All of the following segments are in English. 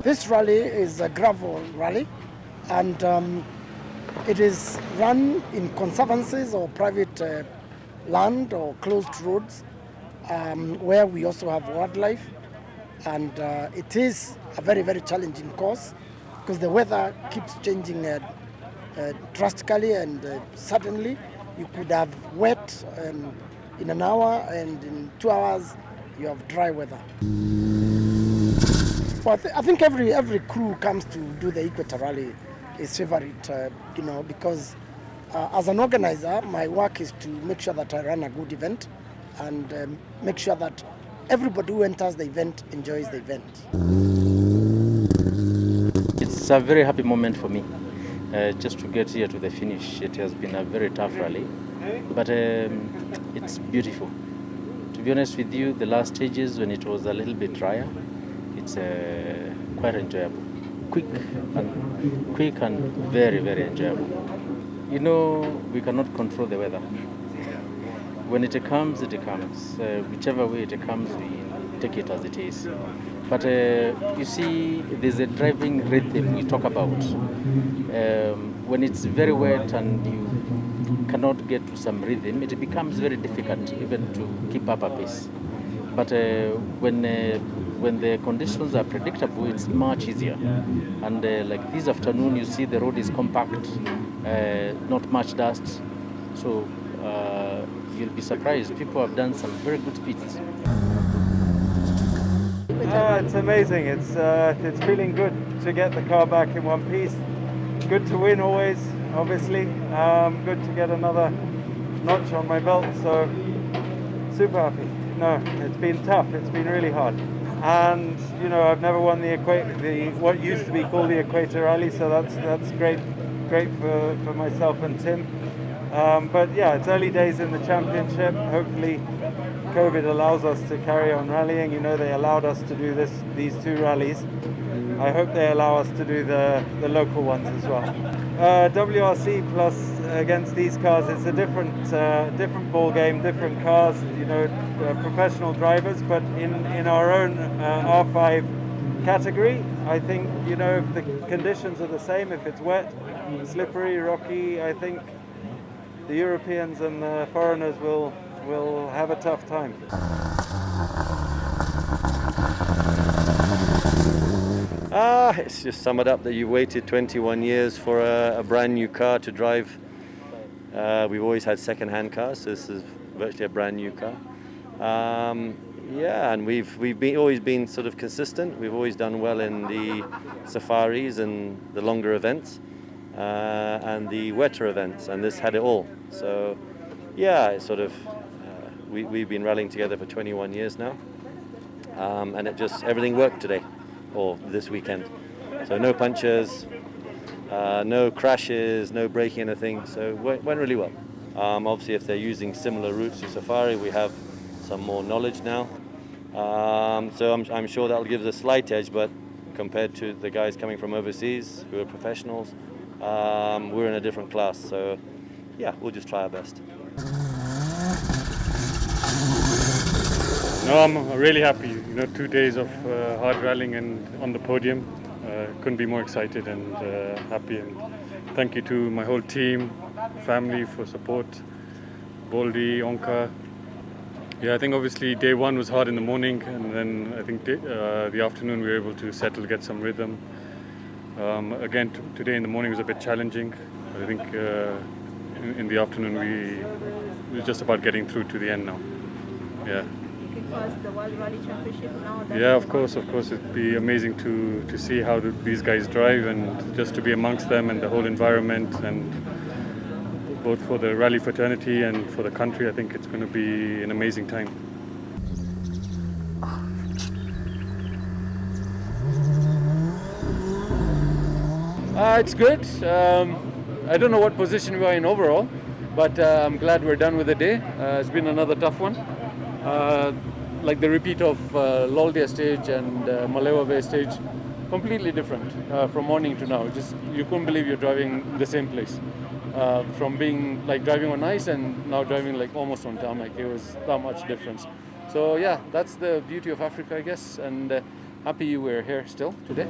This rally is a gravel rally, and it is run in conservancies or private land or closed roads, where we also have wildlife. And it is a very, very challenging course because the weather keeps changing drastically, and suddenly you could have wet in an hour, and in 2 hours you have dry weather. Well, I think every crew comes to do the Equator Rally is favorite, because as an organizer, my work is to make sure that I run a good event and make sure that everybody who enters the event enjoys the event. It's a very happy moment for me just to get here to the finish. It has been a very tough rally, but it's beautiful. To be honest with you, the last stages when it was a little bit drier, it's quite enjoyable. Quick and very, very enjoyable. You know, we cannot control the weather. When it comes, it comes. Whichever way it comes, we take it as it is. But you see, there's a driving rhythm we talk about. When it's very wet and you cannot get to some rhythm, it becomes very difficult even to keep up a pace. But when the conditions are predictable, it's much easier. And like this afternoon, you see the road is compact, not much dust. So you'll be surprised. People have done some very good speeds. It's amazing. It's feeling good to get the car back in one piece. Good to win always, obviously. Good to get another notch on my belt. So super happy. No, it's been tough. It's been really hard. And I've never won the what used to be called the Equator Rally. So that's great for myself and Tim. But yeah, it's early days in the championship. Hopefully COVID allows us to carry on rallying. They allowed us to do these two rallies. I hope they allow us to do the local ones as well. WRC plus against these cars, it's a different ball game, different cars, professional drivers, but in our own R5 category, I think, if the conditions are the same, if it's wet, slippery, rocky, I think the Europeans and the foreigners will have a tough time. It's just sum it up that you waited 21 years for a brand new car to drive. We've always had second-hand cars, so this is virtually a brand new car. And we've always been sort of consistent. We've always done well in the safaris and the longer events. And the wetter events, and this had it all. So yeah, it's sort of we've been rallying together for 21 years now, and everything worked today or this weekend. So no punctures, no crashes, no breaking anything, so it went really well. Obviously if they're using similar routes to Safari, we have some more knowledge now, so I'm sure that'll give us a slight edge, but compared to the guys coming from overseas who are professionals, we're in a different class, so yeah, we'll just try our best. No, I'm really happy. 2 days of hard rallying and on the podium. Couldn't be more excited and happy. And thank you to my whole team, family for support. Boldy, Onka. Yeah, I think obviously day one was hard in the morning, and then I think the afternoon we were able to settle, get some rhythm. Again, today in the morning was a bit challenging. I think in the afternoon we were just about getting through to the end now. Yeah. The World Rally Championship now. Yeah, of course. It'd be amazing to see how these guys drive and just to be amongst them and the whole environment, and both for the rally fraternity and for the country. I think it's going to be an amazing time. It's good. I don't know what position we are in overall, but I'm glad we're done with the day. It's been another tough one. Like the repeat of Loldia stage and Malewa Bay stage, completely different from morning to now. Just you couldn't believe you're driving the same place. From being like driving on ice and now driving like almost on tarmac. It was that much difference. So yeah, that's the beauty of Africa, I guess. And happy we're here still today.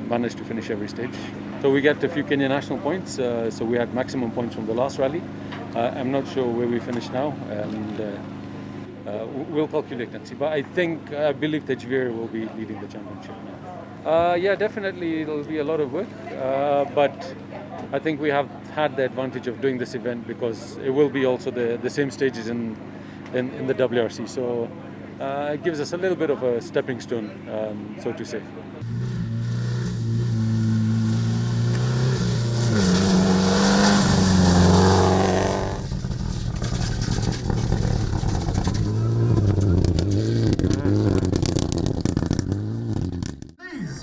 Managed to finish every stage. So we get a few Kenya national points. So we had maximum points from the last rally. I'm not sure where we finish now, and we'll calculate and see. But I believe Tejveer will be leading the championship now. Yeah, definitely it'll be a lot of work. But I think we have had the advantage of doing this event because it will be also the same stages in the WRC. So it gives us a little bit of a stepping stone, so to say.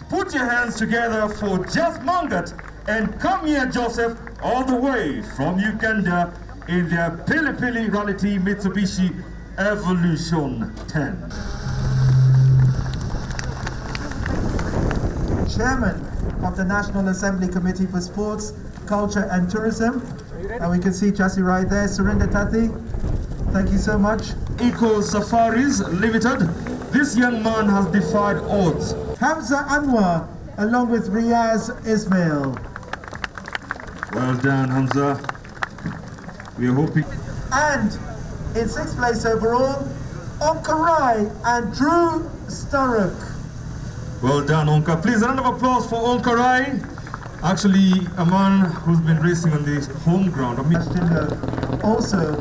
Put your hands together for Just Mangat and Kamia Joseph, all the way from Uganda in their Pili Pili Rally Team Mitsubishi Evolution 10. Chairman of the National Assembly Committee for Sports, Culture and Tourism. And we can see Chassis right there, Surinder Tati. Thank you so much. Eco Safaris Limited. This young man has defied odds. Hamza Anwar, along with Riaz Ismail. Well done, Hamza. We are hoping. And in 6th place overall, Onkarai and Drew Sturrock. Well done, Onka. Please, a round of applause for Onkarai. Actually, a man who's been racing on the home ground. Also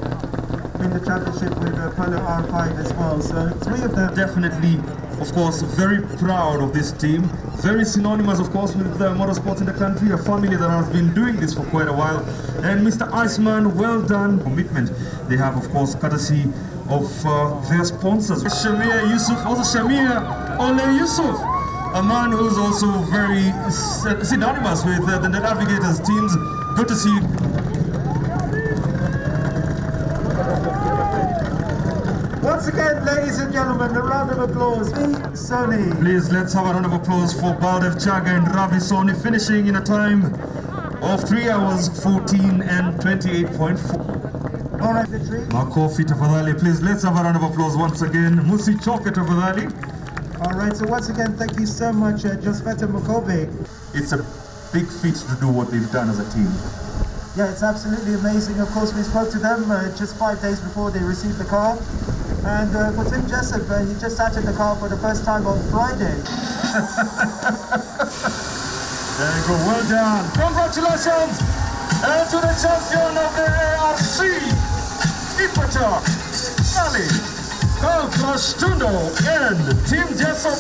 in the championship with Polo R5 as well. So 3 of them. Definitely, of course, very proud of this team. Very synonymous, of course, with motorsports in the country. A family that has been doing this for quite a while. And Mr. Iceman, well done. Commitment they have, of course, courtesy of their sponsors. Shamir Yusuf, also Shamir Ole Yusuf. A man who's also very synonymous with the Navigators teams. Good to see you. Once again, ladies and gentlemen, a round of applause. Sony. Please, let's have a round of applause for Baldev Chaga and Ravi Soni, finishing in a time of 3 hours, 14 and 28.4. All right, Makofi Tafadhali, please, let's have a round of applause once again. Musi Choke Tafadhali. All right, so once again, thank you so much, Josfeta Mukobe. It's a big feat to do what they've done as a team. Yeah, it's absolutely amazing. Of course, we spoke to them just 5 days before they received the car. And for Tim Jessup, he just sat in the car for the first time on Friday. There you go, well done. Congratulations to the champion of the ARC, Ipata, Ali, Carl Clash Tundo, and Tim Jessup